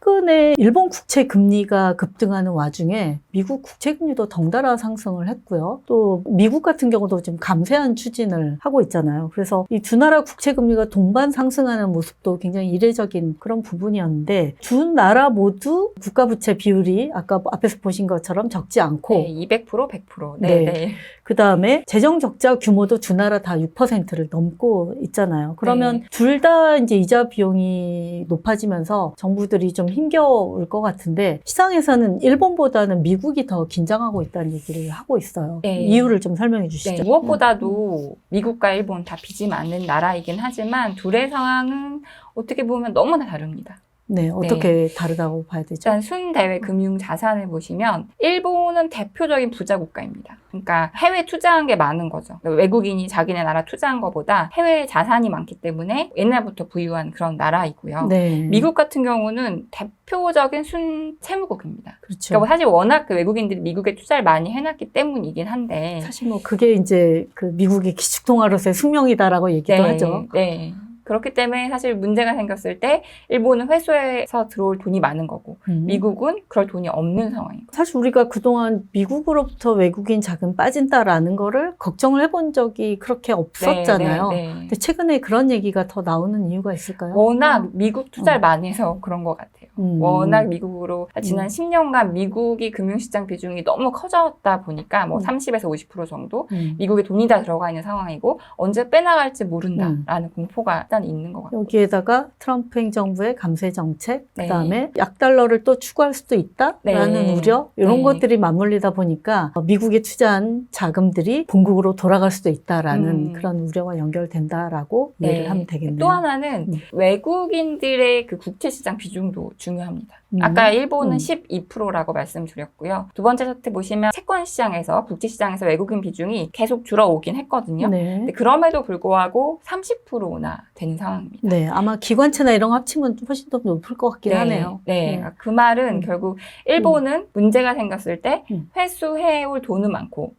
최근에 일본 국채 금리가 급등하는 와중에 미국 국채 금리도 덩달아 상승을 했고요. 또 미국 같은 경우도 지금 감세한 추진을 하고 있잖아요. 그래서 이 두 나라 국채 금리가 동반 상승하는 모습도 굉장히 이례적인 그런 부분이었는데 두 나라 모두 국가 부채 비율이 아까 앞에서 보신 것처럼 적지 않고 네, 200%, 100%. 네, 네. 네. 그다음에 재정 적자 규모도 두 나라 다 6%를 넘고 있잖아요. 그러면 네. 둘 다 이제 이자 비용이 높아지면서 정부들이 좀 힘겨울 것 같은데 시장에서는 일본보다는 미국이 더 긴장하고 있다는 얘기를 하고 있어요. 네. 이유를 좀 설명해 주시죠. 네, 무엇보다도 미국과 일본 다 빚이 많은 나라이긴 하지만 둘의 상황은 어떻게 보면 너무나 다릅니다. 네, 어떻게 다르다고 봐야 되죠? 일단 순대외 금융 자산을 보시면 일본은 대표적인 부자 국가입니다. 그러니까 해외 투자한 게 많은 거죠. 외국인이 자기네 나라 투자한 것보다 해외 자산이 많기 때문에 옛날부터 부유한 그런 나라이고요. 네. 미국 같은 경우는 대표적인 순채무국입니다. 그렇죠. 그러니까 뭐 사실 워낙 그 외국인들이 미국에 투자를 많이 해놨기 때문이긴 한데 사실 뭐 그게 이제 그 미국의 기축통화로서의 숙명이다라고 얘기도 하죠. 네. 그렇기 때문에 사실 문제가 생겼을 때 일본은 회수해서 들어올 돈이 많은 거고 미국은 그럴 돈이 없는 상황인 거죠. 사실 우리가 그동안 미국으로부터 외국인 자금 빠진다라는 거를 걱정을 해본 적이 그렇게 없었잖아요. 네. 근데 최근에 그런 얘기가 더 나오는 이유가 있을까요? 워낙 미국 투자를 많이 해서 그런 것 같아요. 워낙 미국으로 지난 10년간 미국이 금융시장 비중이 너무 커졌다 보니까 뭐 30에서 50% 정도 미국의 돈이 다 들어가 있는 상황이고 언제 빼나갈지 모른다라는 공포가 일단 있는 것 같아요. 여기에다가 트럼프 행정부의 감세 정책, 그다음에 약달러를 또 추구할 수도 있다라는 우려 이런 것들이 맞물리다 보니까 미국에 투자한 자금들이 본국으로 돌아갈 수도 있다라는 그런 우려와 연결된다라고 이해를 하면 되겠네요. 또 하나는 외국인들의 그 국채시장 비중도 중요합니다. 아까 일본은 12%라고 말씀드렸고요. 두 번째 차트 보시면 채권 시장에서 국제시장에서 외국인 비중이 계속 줄어오긴 했거든요. 네. 근데 그럼에도 불구하고 30%나 되는 상황입니다. 네, 아마 기관채나 이런 거 합치면 훨씬 더 높을 것 같긴 하네요. 네. 그 말은 결국 일본은 문제가 생겼을 때 회수해올 돈은 많고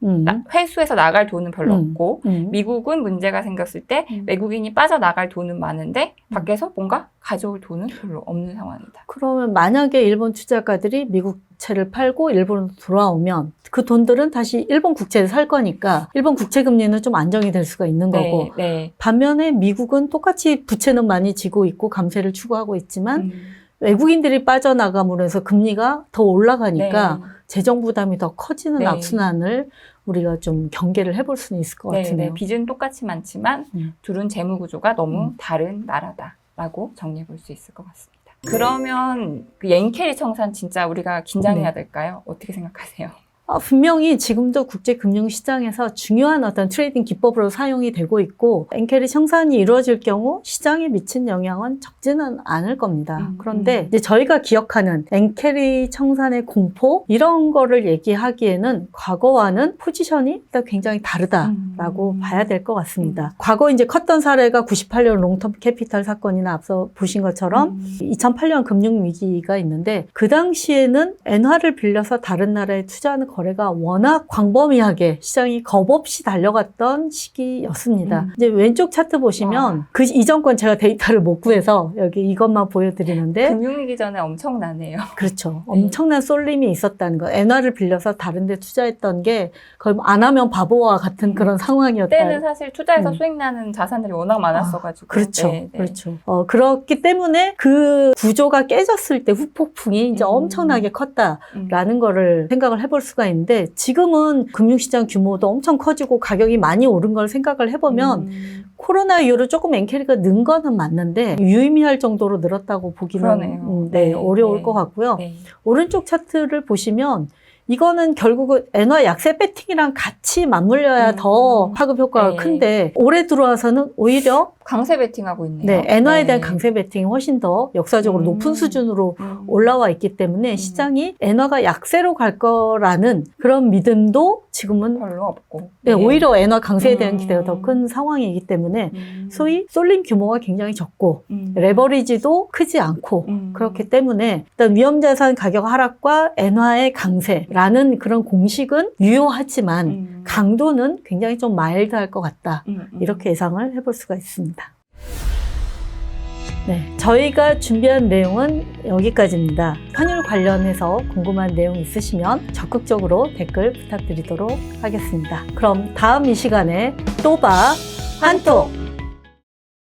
회수해서 나갈 돈은 별로 없고 미국은 문제가 생겼을 때 외국인이 빠져나갈 돈은 많은데 밖에서 뭔가 가져올 돈은 별로 없는 상황이다. 그러면 만약에 일본 투자가들이 미국 채를 팔고 일본으로 돌아오면 그 돈들은 다시 일본 국채를 살 거니까 일본 국채 금리는 좀 안정이 될 수가 있는 거고 반면에 미국은 똑같이 부채는 많이 지고 있고 감세를 추구하고 있지만 외국인들이 빠져나감으로 해서 금리가 더 올라가니까 재정 부담이 더 커지는 악순환을 우리가 좀 경계를 해볼 수는 있을 것 같으네요. 빚은 똑같이 많지만 둘은 재무 구조가 너무 다른 나라다라고 정리해 볼 수 있을 것 같습니다. 그러면 그 엔캐리 청산 진짜 우리가 긴장해야 될까요? 어떻게 생각하세요? 분명히 지금도 국제금융시장에서 중요한 어떤 트레이딩 기법으로 사용이 되고 있고 엔캐리 청산이 이루어질 경우 시장에 미친 영향은 적지는 않을 겁니다. 그런데 이제 저희가 기억하는 엔캐리 청산의 공포 이런 거를 얘기하기에는 과거와는 포지션이 일단 굉장히 다르다라고 봐야 될 것 같습니다. 과거 이제 컸던 사례가 98년 롱텀 캐피탈 사건이나 앞서 보신 것처럼 2008년 금융위기가 있는데 그 당시에는 엔화를 빌려서 다른 나라에 투자하는 거래가 워낙 광범위하게 시장이 겁없이 달려갔던 시기였습니다. 이제 왼쪽 차트 보시면 그 이전 건 제가 데이터를 못 구해서 여기 이것만 보여드리는데 금융위기 전에 엄청나네요. 그렇죠. 엄청난 쏠림이 있었다는 거. 엔화를 빌려서 다른 데 투자했던 게 거의 안 하면 바보와 같은 그런 상황이었다. 그때는 사실 투자해서 수익 나는 자산들이 워낙 많았어가지고. 그렇죠. 그렇죠. 그렇기 때문에 그 구조가 깨졌을 때 후폭풍이 이제 엄청나게 컸다라는 거를 생각을 해볼 수가 있는데 지금은 금융시장 규모도 엄청 커지고 가격이 많이 오른 걸 생각을 해보면 코로나 이후로 조금 엔캐리가 는 거는 맞는데 유의미할 정도로 늘었다고 보기는 어려울 것 같고요. 오른쪽 차트를 보시면 이거는 결국은 엔화 약세 배팅이랑 같이 맞물려야 더 파급 효과가 큰데 올해 들어와서는 오히려 강세 베팅하고 있네요. 네, 엔화에 대한 강세 베팅이 훨씬 더 역사적으로 높은 수준으로 올라와 있기 때문에 시장이 엔화가 약세로 갈 거라는 그런 믿음도 지금은 별로 없고 오히려 엔화 강세에 대한 기대가 더 큰 상황이기 때문에 소위 쏠림 규모가 굉장히 적고 레버리지도 크지 않고 그렇기 때문에 일단 위험자산 가격 하락과 엔화의 강세라는 그런 공식은 유효하지만 강도는 굉장히 좀 마일드할 것 같다. 이렇게 예상을 해볼 수가 있습니다. 네, 저희가 준비한 내용은 여기까지입니다. 환율 관련해서 궁금한 내용 있으시면 적극적으로 댓글 부탁드리도록 하겠습니다. 그럼 다음 이 시간에 또 봐, 환톡!